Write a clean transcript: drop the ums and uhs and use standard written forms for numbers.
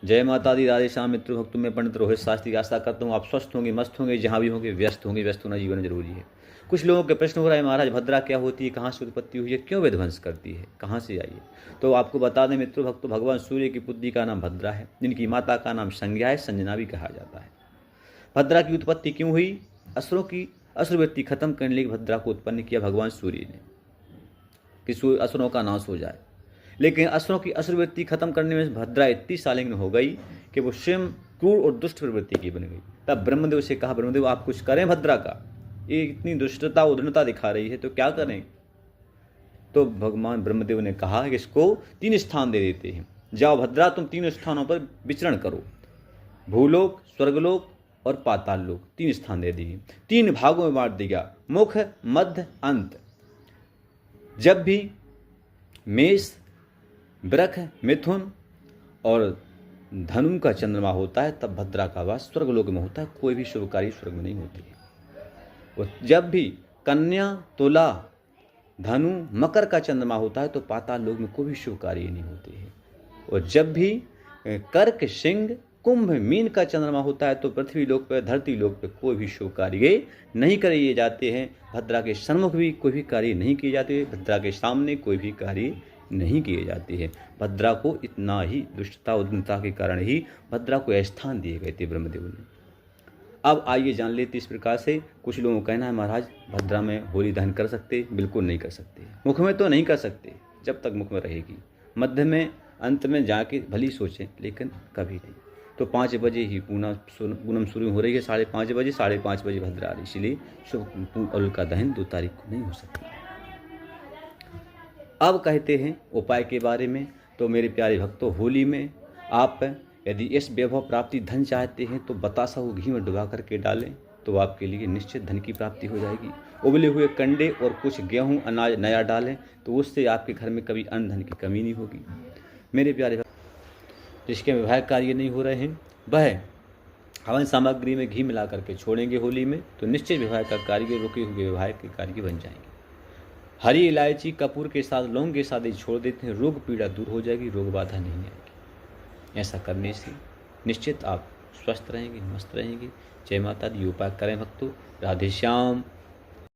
जय माता दी, राधे श्याम मित्र भक्तों में पंडित रोहित शास्त्री की आशा करता हूँ आप स्वस्थ होंगे, मस्त होंगे, जहाँ भी होंगे व्यस्त होंगे। व्यस्त होना जीवन में जरूरी है। कुछ लोगों के प्रश्न हो रहा है, महाराज भद्रा क्या होती है, कहाँ से उत्पत्ति हुई है, क्यों विध्वंस करती है, कहाँ से आई है। तो आपको बता दें मित्रों भक्तों, भगवान सूर्य की पुत्री का नाम भद्रा है, जिनकी माता का नाम संज्ञा है, संजना भी कहा जाता है। भद्रा की उत्पत्ति क्यों हुई? असुरों की असुरवृत्ति खत्म करने के लिए भद्रा को उत्पन्न किया भगवान सूर्य ने, कि असुरों का नाश हो जाए। लेकिन असुरों की असुरवृत्ति खत्म करने में भद्रा इतनी शालीन हो गई कि वो स्वयं क्रूर और दुष्ट प्रवृत्ति की बन गई। तब ब्रह्मदेव से कहा, ब्रह्मदेव आप कुछ करें भद्रा का, ये इतनी दुष्टता उद्दंडता दिखा रही है तो क्या करें। तो भगवान ब्रह्मदेव ने कहा कि इसको 3 स्थान दे देते हैं, जाओ भद्रा तुम 3 स्थानों पर विचरण करो, भूलोक, स्वर्गलोक और पाताल लोक, 3 स्थान दे दिए। 3 भागों में बांट दिया, मुख, मध्य, अंत। जब भी मेष, वृष, मिथुन और धनु का चंद्रमा होता है तब भद्रा का वास स्वर्गलोक में होता है, कोई भी शुभ कार्य स्वर्ग में नहीं होती है। और जब भी कन्या, तुला, धनु, मकर का चंद्रमा होता है तो पाताल लोक में कोई भी शुभ कार्य नहीं होते हैं। और जब भी कर्क, सिंह, कुंभ, मीन का चंद्रमा होता है तो पृथ्वी लोक पर, धरती लोक पर कोई भी शुभ कार्य नहीं किए जाते हैं। भद्रा के सन्मुख भी कोई भी कार्य नहीं किए जाते, भद्रा के सामने कोई भी कार्य नहीं किए जाते हैं। भद्रा को इतना ही दुष्टता उद्दंडता के कारण ही भद्रा को स्थान दिए गए थे ब्रह्मदेव ने। अब आइए जान लेते इस प्रकार से। कुछ लोगों का कहना है महाराज भद्रा में होली दहन कर सकते, बिल्कुल नहीं कर सकते। मुख में तो नहीं कर सकते जब तक मुख में रहेगी, मध्य में, अंत में जाके भली सोचें, लेकिन कभी नहीं। तो 5 बजे ही पूनम शुरू हो रही है, 5:30 बजे, 5:30 बजे भद्रा आ रही, इसलिए शुभ होली का दहन 2 तारीख को नहीं हो सकता। अब कहते हैं उपाय के बारे में। तो मेरे प्यारे भक्तों, होली में आप यदि इस वैभव प्राप्ति धन चाहते हैं तो बतासा को घी में डुबा करके डालें तो आपके लिए निश्चित धन की प्राप्ति हो जाएगी। उबले हुए कंडे और कुछ गेहूं अनाज नया डालें तो उससे आपके घर में कभी अन्न धन की कमी नहीं होगी। मेरे प्यारे भक्त, जिसके वैवाहिक कार्य नहीं हो रहे हैं वह हवन सामग्री में घी मिला करके छोड़ेंगे होली में तो निश्चित वैवाहिक का कार्य, रुके हुए वैवाहिक के कार्य बन जाएंगे। हरी इलायची कपूर के साथ, लौंग के साथ ही छोड़ देते हैं, रोग पीड़ा दूर हो जाएगी, रोग बाधा नहीं आएगी। ऐसा करने से निश्चित आप स्वस्थ रहेंगे, मस्त रहेंगे। जय माता दी। उपाय करें भक्तों। राधे श्याम।